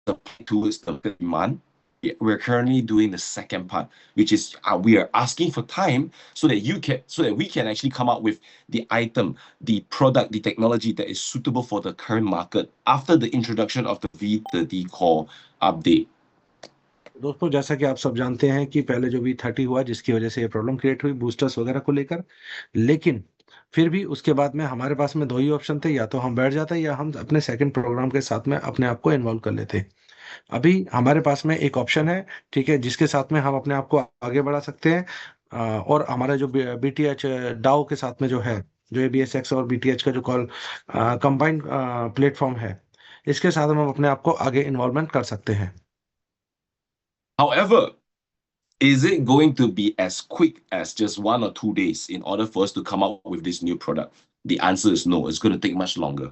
supply towards the demand. We're currently doing the second part, which is we are asking for time so that we can actually come up with the item, the product, the technology that is suitable for the current market after the introduction of the V30 core update. दोस्तों, जैसा कि आप सब जानते हैं कि पहले जो V30 हुआ, जिसकी वजह से ये प्रॉब्लम क्रिएट हुई बूस्टर्स वगैरह को लेकर, लेकिन फिर भी उसके बाद में हमारे पास में दो ही ऑप्शन थे, या तो हम बैठ जाते या हम अपने सेकंड प्रोग्राम के साथ में अपने आप को इन्वॉल्व कर लेते। अभी हमारे पास में एक ऑप्शन है, ठीक है, जिसके साथ में हम अपने आप को आगे बढ़ा सकते हैं। और हमारा जो बीटीएच डाउ के साथ में जो है, जो एबीएसएक्स और बीटीएच का जो कॉल कंबाइंड प्लेटफॉर्म है, इसके साथ हम अपने आप को आगे इन्वॉल्वमेंट कर सकते हैं। However, is it going to be as quick as just 1 or 2 days in order for us to come up with this new product? The answer is no. It's going to take much longer.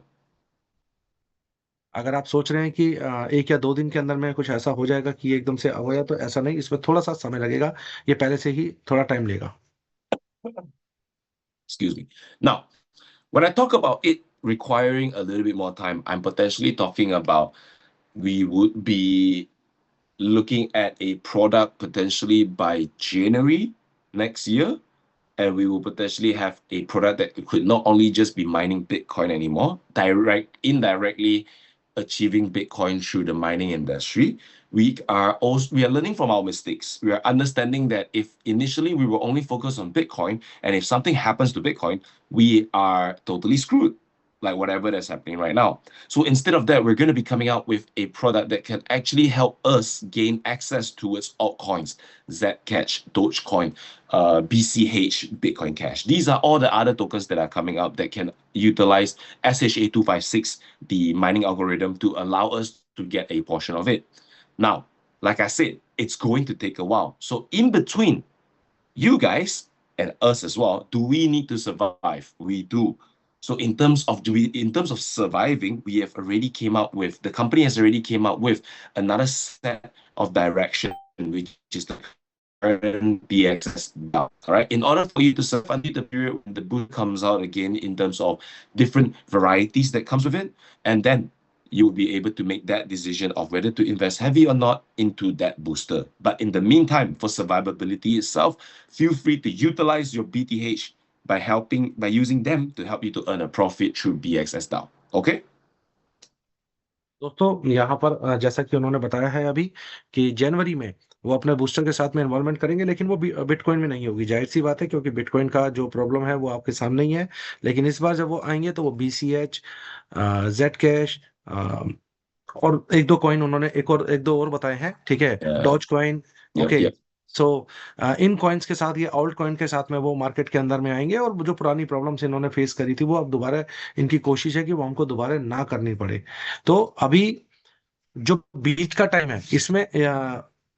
अगर आप सोच रहे हैं कि 1 या 2 दिन के अंदर में कुछ ऐसा हो जाएगा कि एकदम से हो जाए, तो ऐसा नहीं, इसमें थोड़ा सा समय लगेगा, ये पहले से ही थोड़ा टाइम लेगा। Excuse me. Now, when I talk about it requiring a little bit more time, I'm potentially talking about we would be looking at a product potentially by January next year, and we will potentially have a product that could not only just be mining Bitcoin anymore, indirectly achieving Bitcoin through the mining industry. We are learning from our mistakes. We are understanding that if initially we were only focused on Bitcoin, and if something happens to Bitcoin, we are totally screwed, like whatever that's happening right now. So instead of that, we're going to be coming out with a product that can actually help us gain access towards altcoins, Zcash, Dogecoin, BCH, Bitcoin Cash. These are all the other tokens that are coming up that can utilize SHA-256, the mining algorithm, to allow us to get a portion of it. Now, like I said, it's going to take a while. So in between you guys and us as well, do we need to survive? We do. So in terms of surviving, the company has already came up with another set of direction, which is the current BXS DAO. All right. In order for you to survive until the period when the boost comes out again, in terms of different varieties that comes with it, and then you will be able to make that decision of whether to invest heavy or not into that booster. But in the meantime, for survivability itself, feel free to utilize your BTH by using them to help you to earn a profit through BXS DAO. Okay? दोस्तों, यहाँ पर जैसा कि उन्होंने बताया है अभी कि जनवरी में वो अपने बूस्टर के साथ में इन्वॉल्वमेंट करेंगे, लेकिन वो बिटकॉइन में नहीं होगी। जाहिर सी बात है, क्योंकि बिटकॉइन का जो प्रॉब्लम है वो आपके सामने ही है। लेकिन इस बार जब वो आएंगे तो वो बीसीएच, जेड कैश और एक दो कॉइन उन्होंने एक दो और बताए हैं, ठीक है, डॉज कॉइन। ओके, सो इन कॉइन्स के साथ, ये ऑल्ट कॉइन के साथ में वो मार्केट के अंदर में आएंगे, और जो पुरानी प्रॉब्लम्स इन्होंने फेस करी थी वो अब दोबारा, इनकी कोशिश है कि वो हमको दोबारा ना करनी पड़े। तो अभी जो बीच का टाइम है, इसमें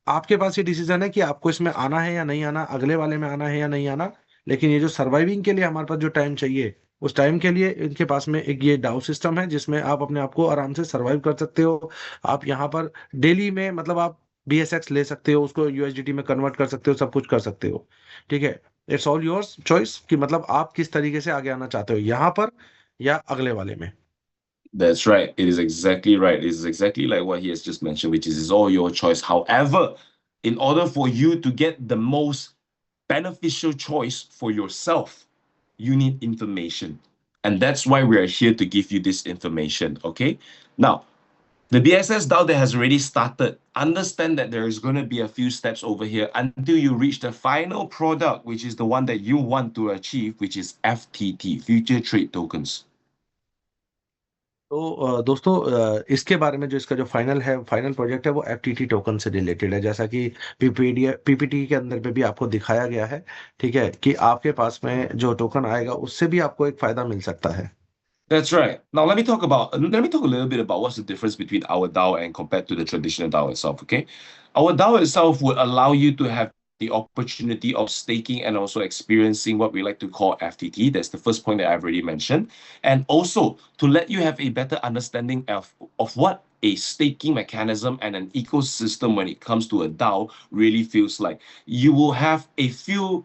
आपके पास ये डिसीजन है कि आपको इसमें आना है या नहीं आना, अगले वाले में आना है या नहीं आना। लेकिन ये जो सर्वाइविंग के लिए हमारे पास जो टाइम चाहिए, उस टाइम के लिए इनके पास में एक ये डाउ सिस्टम है, जिसमें आप अपने आप को आराम से सर्वाइव कर सकते हो। आप यहाँ पर डेली में, मतलब आप बीएसएक्स ले सकते हो, उसको यूएसडीटी में कन्वर्ट कर सकते हो, सब कुछ कर सकते हो, ठीक है। इट्स ऑल योर्स चॉइस कि मतलब आप किस तरीके से आगे आना चाहते हो, यहाँ पर या अगले वाले में। That's right. It is exactly right. It is exactly like what he has just mentioned, which is all your choice. However, in order for you to get the most beneficial choice for yourself, you need information. And that's why we are here to give you this information. Okay. Now, the BSS DAO that has already started, understand that there is going to be a few steps over here until you reach the final product, which is the one that you want to achieve, which is FTT, Future Trade Tokens. तो दोस्तों, इसके बारे में जो इसका जो final project है, वो एफटीटी टोकन से रिलेटेड है, जैसा कि पीपीटी के अंदर पे भी आपको दिखाया गया है, ठीक है, कि आपके पास में जो टोकन आएगा उससे भी आपको एक फायदा मिल सकता है। That's right. Now let me talk a little bit about what's the difference between our DAO and compared to the traditional DAO itself. Okay, our DAO itself would allow you to have the opportunity of staking and also experiencing what we like to call FTT. That's the first point that I've already mentioned, and also to let you have a better understanding of what a staking mechanism and an ecosystem when it comes to a DAO really feels like. You will have a few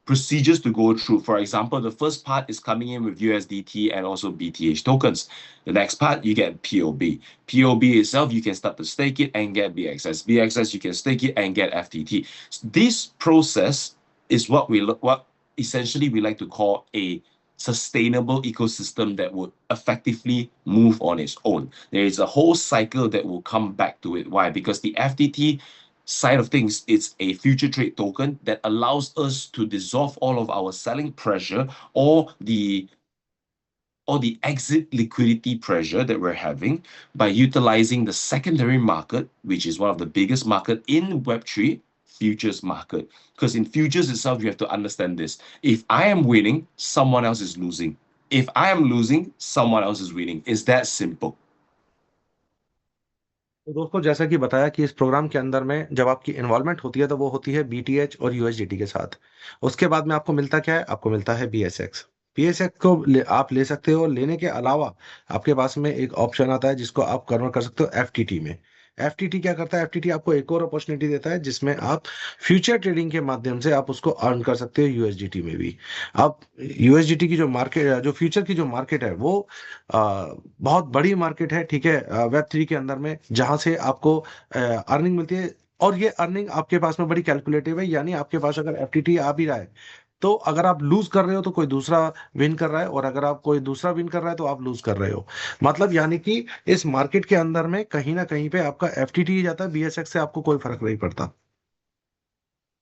procedures to go through. For example, the first part is coming in with USDT and also BTH tokens. The next part, you get POB. POB itself, you can start to stake it and get BXS. BXS, you can stake it and get FTT. This process is what essentially we like to call a sustainable ecosystem that would effectively move on its own. There is a whole cycle that will come back to it. Why? Because the FTT side of things, it's a future trade token that allows us to dissolve all of our selling pressure or the exit liquidity pressure that we're having by utilizing the secondary market, which is one of the biggest market in Web3, futures market. Because in futures itself, you have to understand this. If I am winning, someone else is losing. If I am losing, someone else is winning. It's that simple. तो दोस्तों, जैसा कि बताया कि इस programme के अंदर में जब आपकी इन्वॉल्वमेंट होती है तो वो होती है बीटीएच और यूएसडीटी के साथ। उसके बाद में आपको मिलता क्या है? आपको मिलता है बीएसएक्स। बीएसएक्स को आप ले सकते हो। लेने के अलावा आपके पास में एक ऑप्शन आता है जिसको आप कन्वर्ट कर सकते हो एफटीटी में। एफटीटी क्या करता है? एफटीटी आपको एक और अपॉर्चुनिटी देता है जिसमें आप फ्यूचर ट्रेडिंग के माध्यम से आप उसको अर्न कर सकते हो यूएसडीटी में भी। अब यूएसडीटी की जो मार्केट, जो फ्यूचर की जो मार्केट है, वो बहुत बड़ी मार्केट है, ठीक है, वेब 3 के अंदर में, जहां से आपको अर्निंग मिलती है। और ये अर्निंग आपके पास में बड़ी कैलकुलेटिव है, यानी आपके पास अगर एफटीटी आ भी रहा है तो अगर आप लूज कर रहे हो तो कोई दूसरा विन कर रहा है, और अगर आप कोई दूसरा विन कर रहा है तो आप लूज कर रहे हो। मतलब यानी कि इस मार्केट के अंदर में कहीं ना कहीं पे आपका एफटीटी ही जाता है, बीएसएक्स से आपको कोई फर्क नहीं पड़ता।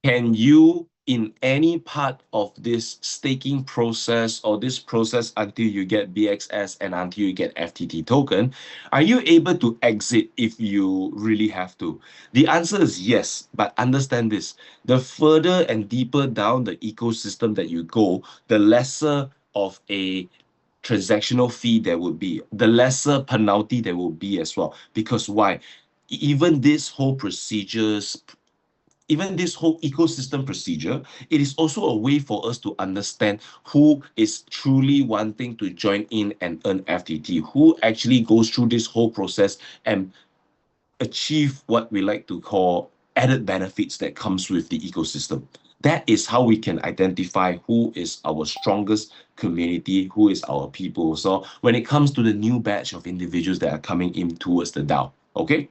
Can you, in any part of this staking process or this process until you get BXS and until you get FTT token, are you able to exit if you really have to? The answer is yes, but understand this. The further and deeper down the ecosystem that you go, the lesser of a transactional fee there would be, the lesser penalty there will be as well. Because why? Even this whole procedures, even this whole ecosystem procedure, it is also a way for us to understand who is truly wanting to join in and earn FTT, who actually goes through this whole process and achieve what we like to call added benefits that comes with the ecosystem. That is how we can identify who is our strongest community, who is our people. So when it comes to the new batch of individuals that are coming in towards the DAO, okay?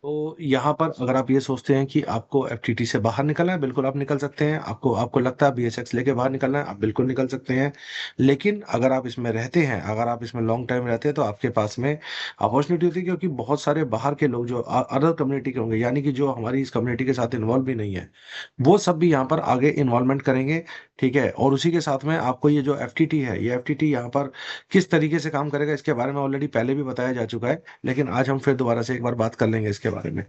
तो यहाँ पर अगर आप ये सोचते हैं कि आपको एफटीटी से बाहर निकलना है, बिल्कुल आप निकल सकते हैं। आपको आपको लगता है बीएसएक्स लेके बाहर निकलना है, आप बिल्कुल निकल सकते हैं। लेकिन अगर आप इसमें रहते हैं, अगर आप इसमें लॉन्ग टाइम रहते हैं, तो आपके पास में अपॉर्चुनिटी होती है, क्योंकि बहुत सारे बाहर के लोग जो अदर कम्युनिटी के होंगे, यानी कि जो हमारी इस कम्युनिटी के साथ इन्वॉल्व भी नहीं है, वो सब भी यहाँ पर आगे इन्वॉल्वमेंट करेंगे, ठीक है। और उसी के साथ में आपको ये जो एफटीटी है, ये एफटीटी यहाँ पर किस तरीके से काम करेगा, इसके बारे में ऑलरेडी पहले भी बताया जा चुका है, लेकिन आज हम फिर दोबारा से एक बार बात कर लेंगे इसके बारे में।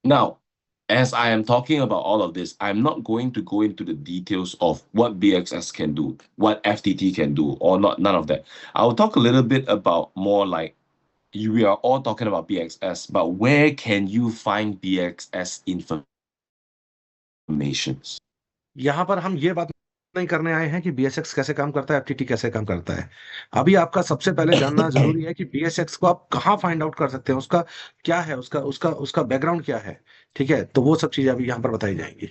Now, as I am talking about all of this, I'm not going to go into the details of what BXS can do, what FTT can do, or not, none of that. I'll talk a little bit about more like we are all talking about BXS, but where can you find BXS information? यहाँ पर हम ये बात नहीं करने आए हैं कि बीएसएक्स कैसे काम करता है, एफटीटी कैसे काम करता है। अभी आपका सबसे पहले जानना जरूरी है कि बीएसएक्स को आप कहाँ फाइंड आउट कर सकते हैं, उसका क्या है, उसका उसका उसका बैकग्राउंड क्या है, ठीक है। तो वो सब चीजें अभी यहाँ पर बताई जाएंगी।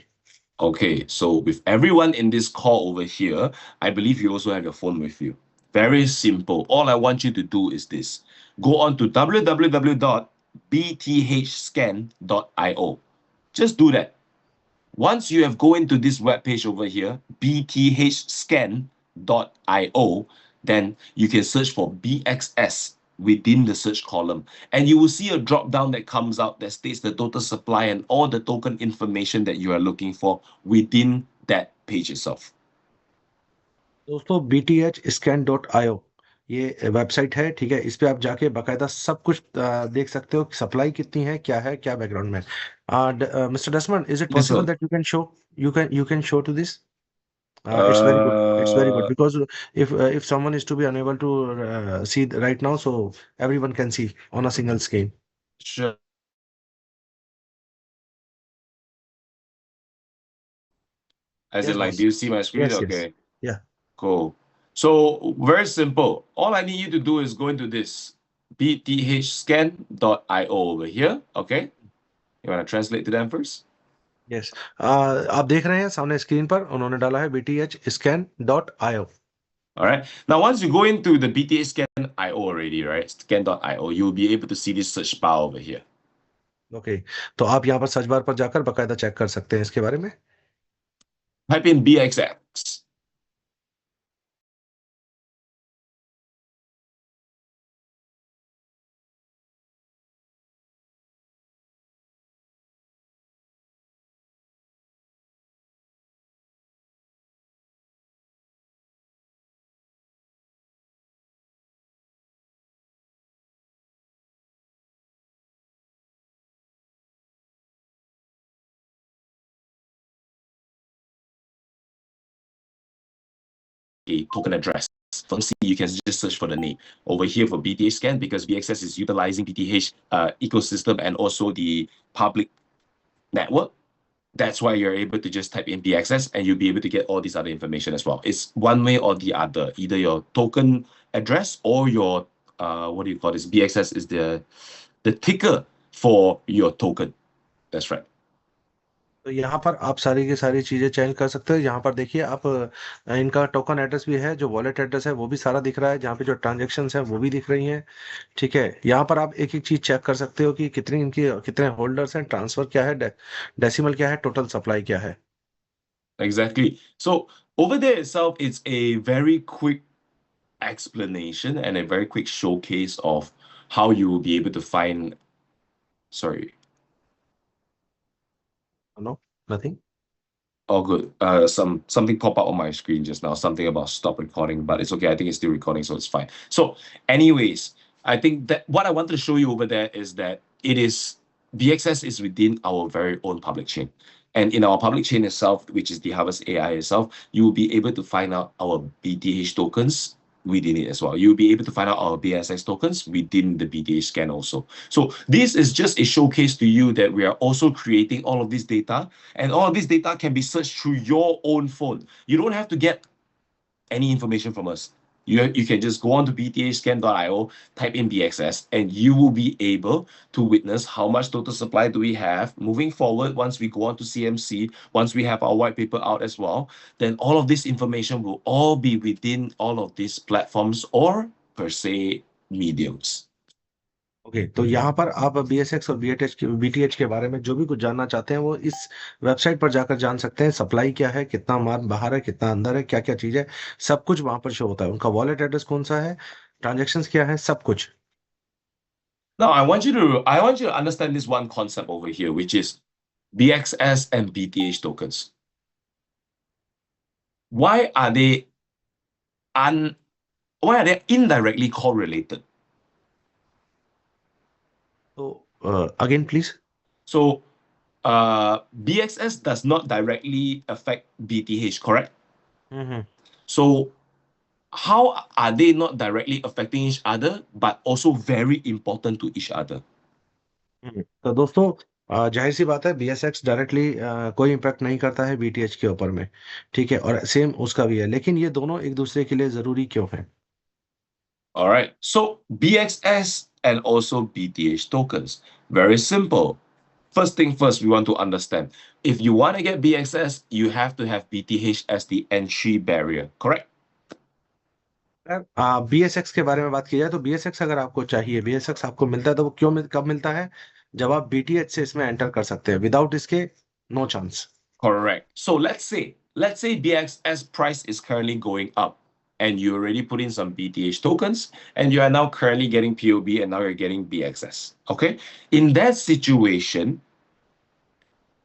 Okay, so with everyone in this call over here, I believe you also have your phone with you. Very simple. All I want you to do is this. Go on to www.bthscan.io. Just do that. Once you have go into this web page over here, bthscan.io, then you can search for BXS within the search column. And you will see a drop down that comes out that states the total supply and all the token information that you are looking for within that page itself. दोस्तों, bthscan.io ये website है, ठीक है। इस पे आप जाके बाकायदा सब कुछ देख सकते हो, सप्लाई कितनी है, क्या है, क्या बैकग्राउंड में। Mister Desmond, is it Yes, possible sir. That you can show to this? It's very good. It's very good Uh, because if someone is to be unable to see right now, so everyone can see on a single screen. sure. As Yes, in, like, do boss. you see my screen? Yes, yes. Okay, Yeah. cool. So very simple. All I need you to do is go into this bthscan.io over here. Okay. You want to translate to them first? Yes, आप देख रहे हैं सामने screen पर उन्होंने डाला है bthscan.io। All right. Now, once you go into the BTA scan.io already, right? Scan.io, you'll be able to see this search bar over here. Okay, तो आप यहाँ पर सर्च बार पर जाकर बकायदा चेक कर सकते हैं इसके बारे में। Type in BXX. A token address. Firstly, you can just search for the name over here for BTH scan because VXS is utilizing BTH ecosystem and also the public network. That's why you're able to just type in BXS and you'll be able to get all this other information as well. It's one way or the other, either your token address or your what do you call this? BXS is the ticker for your token. That's right. तो यहाँ पर आप सारी की सारी चीजें change कर सकते हो। यहाँ पर देखिए आप इनका टोकन एड्रेस भी है, जो वॉलेट एड्रेस है वो भी सारा दिख रहा है, जहाँ पे जो ट्रांजेक्शन है वो भी दिख रही हैं। ठीक है, यहाँ पर आप एक एक चीज चेक कर सकते हो कि कितनी इनकी कितने होल्डर्स हैं, ट्रांसफर क्या है, डेसिमल क्या है, टोटल सप्लाई क्या है। Exactly. So over there itself, it's a very quick explanation and a very quick showcase of how you will be able to find, sorry, no, nothing. oh good. Something pop up on my screen just now, something about stop recording, but it's okay. I think it's still recording, so it's fine. So, anyways, I think that what I wanted to show you over there is that it is BXS is within our very own public chain. And in our public chain itself, which is the Harvest AI itself, you will be able to find out our BTH tokens within it as well. You'll be able to find out our BSX tokens within the BTH scan also. So this is just a showcase to you that we are also creating all of this data, and all of this data can be searched through your own phone. You don't have to get any information from us. You can just go on to bthscan.io, type in BXS, and you will be able to witness how much total supply do we have moving forward. Once we go on to CMC, once we have our white paper out as well, then all of this information will all be within all of these platforms or per se mediums. Okay, तो यहाँ पर आप BSX और BTH के बारे में जो भी कुछ जानना चाहते हैं वो इस वेबसाइट पर जाकर जान सकते हैं। सप्लाई क्या है, कितना माल बाहर है, कितना अंदर है, क्या क्या चीज है, सब कुछ वहां पर शो होता है। उनका वॉलेट एड्रेस कौन सा है, ट्रांजेक्शन्स क्या है, सब कुछ। Now I want you to understand this one concept over here, which is BXS and BTH tokens. Why are they un why are they indirectly correlated? तो again please. So BXS does not directly affect BTH, correct? Hmm. So how are they not directly affecting each other, but also very important to each other? तो दोस्तों, जाहिर सी बात है BSX directly कोई impact नहीं करता है BTH के ऊपर में। ठीक है, और सेम उसका भी है, लेकिन ये दोनों एक दूसरे के लिए जरूरी क्यों है। All right. So BXS and also BTH tokens. Very simple. First thing first, we want to understand. If you want to get BXS, you have to have BTH as the entry barrier, correct? BSX के बारे में बात की जाए तो BSX अगर आपको चाहिए, BSX आपको मिलता है तो वो कब मिलता है, जब आप BTH से इसमें एंटर कर सकते हैं। विदाउट इसके no chance. Correct. So let's say BXS price is currently going up and you already put in some BTH tokens and you are now currently getting POB and now you're getting BXS. Okay. In that situation,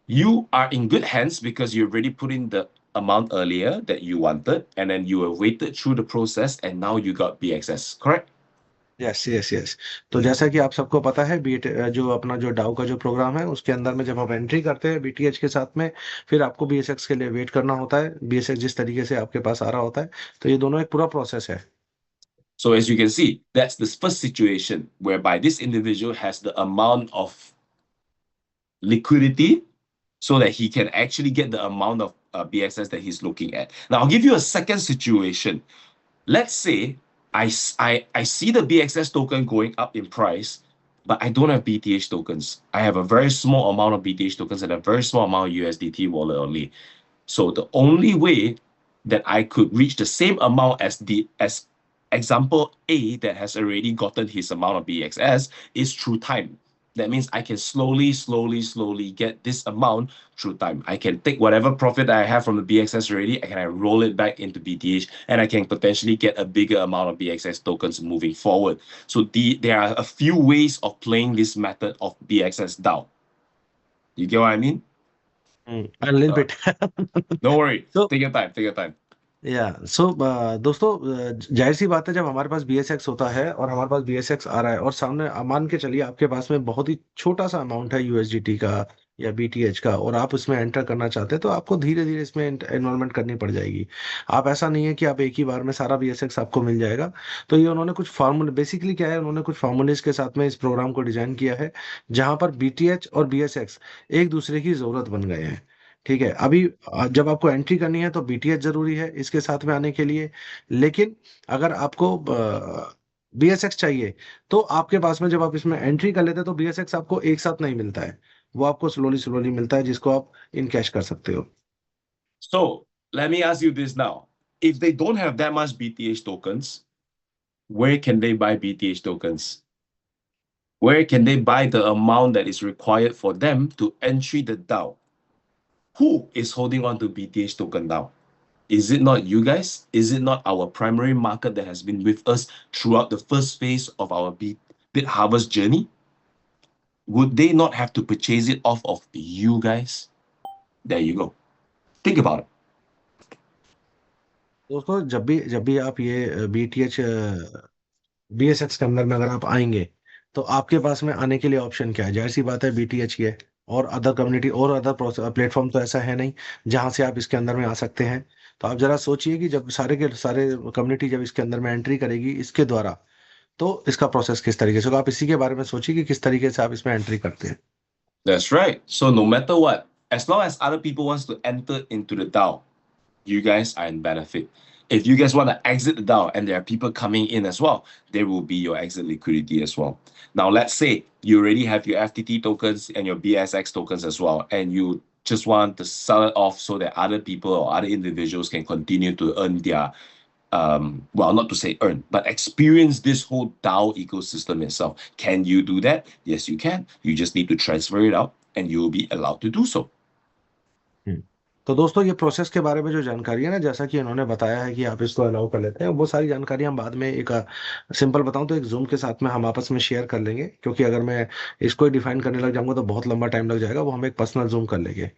you are in good hands because you already put in the amount earlier that you wanted and then you were waited through the process and now you got BXS. Correct? Yes yes yes. तो जैसा कि आप सबको पता है, जो अपना जो डाउ का जो प्रोग्राम है उसके अंदर में जब आप एंट्री करते हैं BTH के साथ में, फिर आपको BSX के लिए वेट करना होता है। BSX जिस तरीके से आपके पास आ रहा होता है, तो ये दोनों एक पूरा प्रोसेस है। So as you can see, that's the first situation whereby this individual has the amount of liquidity so that he can actually get the amount of BXS that he's looking at. Now, I'll give you a second situation. Let's say I see the BXS token going up in price. but I don't have BTH tokens. I have a very small amount of BTH tokens and a very small amount of USDT wallet only. So the only way that I could reach the same amount as example A that has already gotten his amount of BXS is through time. That means I can slowly get this amount through time. I can take whatever profit I have from the BXS already, and I roll it back into BTH, and I can potentially get a bigger amount of BXS tokens moving forward. So there are a few ways of playing this method of BXS DAO. You get what I mean? A little Uh, bit. don't worry. So Take your time. Take your time. या सो दोस्तों, जाहिर सी बात है, जब हमारे पास BSX होता है और हमारे पास BSX आ रहा है और सामने मान के चलिए आपके पास में बहुत ही छोटा सा अमाउंट है USDT का या BTH का, और आप इसमें एंटर करना चाहते हैं, तो आपको धीरे धीरे इसमें इन्वॉल्वमेंट करनी पड़ जाएगी। आप ऐसा नहीं है कि आप एक ही बार में सारा BSX आपको मिल जाएगा। तो ये उन्होंने कुछ फार्मूले, बेसिकली क्या है, उन्होंने कुछ फार्मूलेज के साथ में इस प्रोग्राम को डिजाइन किया है, जहां पर BTH और BSX एक दूसरे की जरूरत बन गए हैं। ठीक है, अभी जब आपको एंट्री करनी है तो BTH जरूरी है इसके साथ में आने के लिए। लेकिन अगर आपको BSX चाहिए, तो आपके पास में जब आप इसमें एंट्री कर लेते हैं तो BSX आपको एक साथ नहीं मिलता है, वो आपको स्लोली स्लोली मिलता है, जिसको आप इन कैश कर सकते हो। So let me ask you this now. If they don't have that much BTH tokens, where can they buy BTH tokens? Where can they buy the amount that is required for them to entry the DAO? Who is holding on to BTH token now? Is it not you guys? Is it not our primary market that has been with us throughout the first phase of our bit harvest journey? Would they not have to purchase it off of you guys? There you go. Think about it. दोस्तों, जब भी आप ये BTH BSX के अंदर में अगर आप आएंगे, तो आपके पास में आने के लिए ऑप्शन क्या है? जाहिर सी बात है, BTH ही है। और अदर कम्युनिटी और अदर प्लेटफॉर्म तो ऐसा है नहीं जहां से आप इसके अंदर में आ सकते हैं। तो आप जरा सोचिए कि जब सारे के सारे कम्युनिटी जब इसके अंदर में एंट्री करेगी इसके द्वारा, तो इसका प्रोसेस किस तरीके से होगा। आप इसी के बारे में सोचिए कि किस तरीके से आप इसमें एंट्री करते हैं। That's right. So no matter what, as long as other people wants to enter into the DAO, you guys are in benefit. If you guys want to exit the DAO and there are people coming in as well, there will be your exit liquidity as well. Now, let's say you already have your FTT tokens and your BSX tokens as well, and you just want to sell it off so that other people or other individuals can continue to earn their well, not to say earn, but experience this whole DAO ecosystem itself. Can you do that? Yes, you can. You just need to transfer it out and you will be allowed to do so. हम्म। तो दोस्तों, ये process के बारे में जो जानकारी है ना, जैसा कि इन्होंने बताया है कि आप इसको अलाउ कर लेते हैं, वो सारी जानकारी हम बाद में एक सिंपल बताऊं तो एक जूम के साथ में हम आपस में शेयर कर लेंगे, क्योंकि अगर मैं इसको ही डिफाइन करने लग जाऊंगा तो बहुत लंबा टाइम लग जाएगा। वो हम एक पर्सनल जूम कर लेंगे।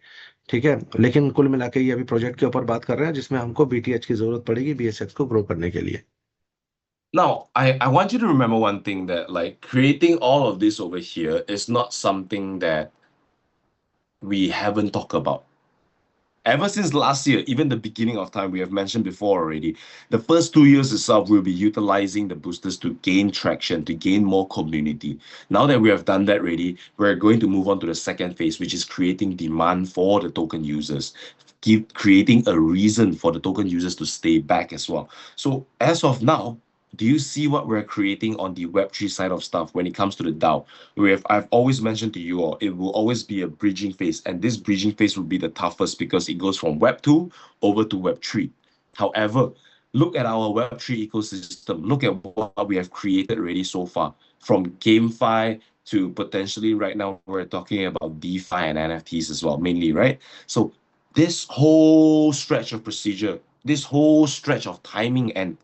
ठीक है, लेकिन कुल मिला के ये अभी प्रोजेक्ट के ऊपर बात कर रहे हैं, जिसमें हमको BTH की जरूरत पड़ेगी BSX को ग्रो करने के लिए। Now, I want you to remember one thing that like creating all of this over here is not something that we haven't talked about. Ever since last year, even the beginning of time, we have mentioned before already, the first 2 years itself, we'll be utilizing the boosters to gain traction, to gain more community. Now that we have done that already, we're going to move on to the second phase, which is creating demand for the token users, creating a reason for the token users to stay back as well. So as of now, do you see what we're creating on the Web3 side of stuff when it comes to the DAO? I've always mentioned to you all, it will always be a bridging phase, and this bridging phase will be the toughest because it goes from Web 2 over to Web 3. However, look at our Web 3 ecosystem. Look at what we have created already so far, from GameFi to potentially right now we're talking about DeFi and NFTs as well, mainly, right? So this whole stretch of procedure, this whole stretch of timing and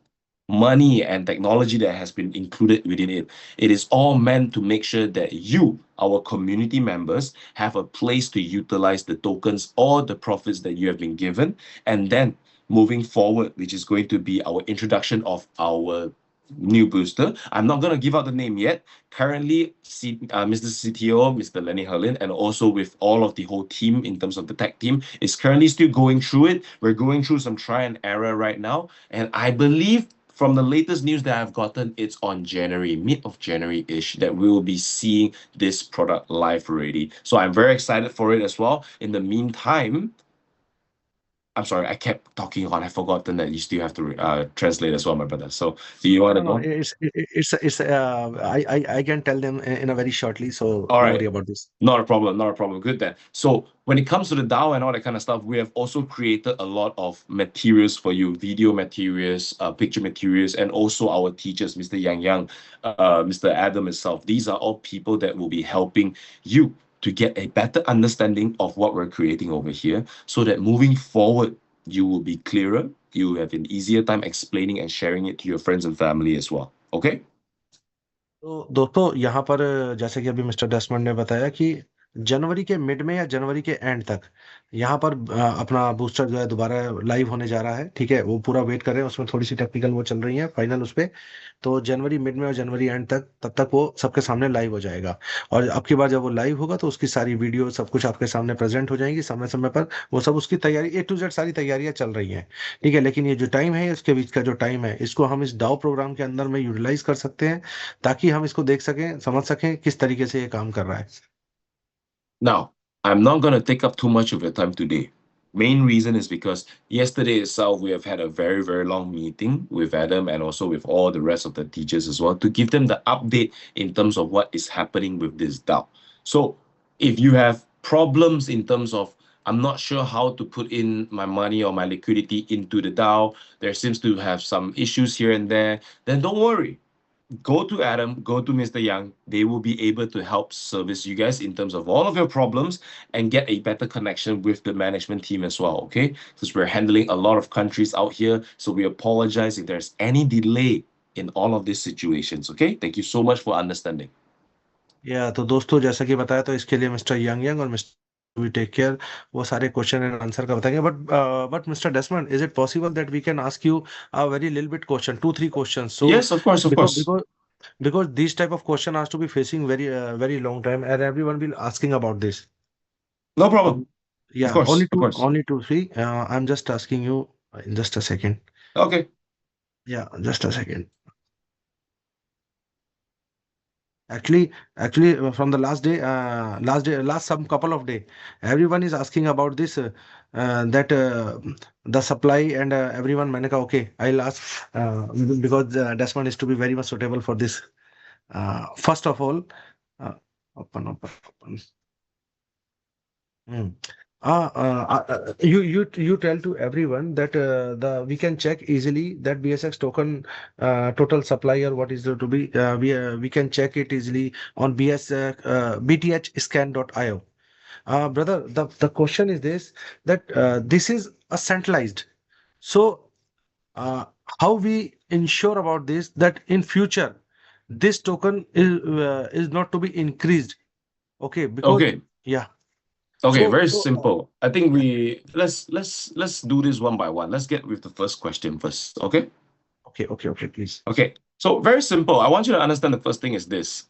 money and technology that has been included within it. It is all meant to make sure that you, our community members, have a place to utilize the tokens or the profits that you have been given. And then moving forward, which is going to be our introduction of our new booster. I'm not going to give out the name yet. Currently, Mr. CTO, Mr. Lenny Herlin, and also with all of the whole team in terms of the tech team, is currently still going through it. We're going through some try and error right now. And I believe from the latest news that I've gotten, it's on January, mid of January-ish, that we will be seeing this product live already. So I'm very excited for it as well. In the meantime, I'm sorry, I kept talking on. I forgotten that you still have to translate as well, my brother. So, do you want No, to no, go? it's I can tell them in a very shortly, so All don't worry right. about this. Not a problem, not a problem. Good then. So when it comes to the DAO and all that kind of stuff, we have also created a lot of materials for you, video materials, picture materials, and also our teachers, Mr. Yang, Mr. Adam himself. These are all people that will be helping you to get a better understanding of what we're creating over here, so that moving forward, you will be clearer, you will have an easier time explaining and sharing it to your friends and family as well. Okay? तो दोस्तों यहाँ पर जैसे कि अभी mister Desmond ने बताया कि जनवरी के मिड में या जनवरी के एंड तक यहाँ पर अपना बूस्टर जो है दोबारा लाइव होने जा रहा है। ठीक है, वो पूरा वेट कर रहे हैं, उसमें थोड़ी सी टेक्निकल वो चल रही है फाइनल उस पे। तो जनवरी मिड में और जनवरी एंड तक तब तक वो सबके सामने लाइव हो जाएगा। और अब की बार जब वो लाइव होगा तो उसकी सारी वीडियो सब कुछ आपके सामने प्रेजेंट हो जाएंगी समय समय पर। वो सब उसकी तैयारी A to Z सारी तैयारियां चल रही हैं। ठीक है, लेकिन ये जो टाइम है, इसके बीच का जो टाइम है, इसको हम इस डाउ प्रोग्राम के अंदर में यूटिलाइज कर सकते हैं, ताकि हम इसको देख सकें, समझ सकें किस तरीके से ये काम कर रहा है। Now, I'm not going to take up too much of your time today. Main reason is because yesterday itself, we have had a very, very long meeting with Adam and also with all the rest of the teachers as well to give them the update in terms of what is happening with this DAO. So, if you have problems in terms of, I'm not sure how to put in my money or my liquidity into the DAO, there seems to have some issues here and there, then don't worry, go to Adam, go to Mr. Young. They will be able to help service you guys in terms of all of your problems and get a better connection with the management team as well. Okay, because we're handling a lot of countries out here, so we apologize if there's any delay in all of these situations. Okay, thank you so much for understanding. या तो दोस्तों जैसा कि बताया, तो इसके लिए mister Young Young और मिस्टर वी टेक केयर वो सारे क्वेश्चन एंड आंसर का बताएंगे। But mister Desmond, is it possible that we can ask you a very little bit question, 2 3 question, so Yes, of course, of because course. because these type of question has to be facing very long time, and everyone will asking about this. No So, problem. Of yeah, course, of course. only 2 3. I'm just asking you in just a second. Okay. Yeah, just a second. Actually, from the last some couple of day, everyone is asking about this, that the supply and everyone. मैंने कहा okay, I'll ask because Desmond is to be very much suitable for this. First of all, uh, open. Hmm. You tell to everyone that the we can check easily that BSX token total supply, or what is there to be, we can check it easily on bthscan.io. Brother, the question is this, that this is a centralized. So how we ensure about this, that in future this token is not to be increased. Okay, because Okay. yeah. Okay, So very so simple. I think yeah. let's do this one by one. Let's get with the first question first. Okay? Okay, please. Okay. So very simple. I want you to understand the first thing is this.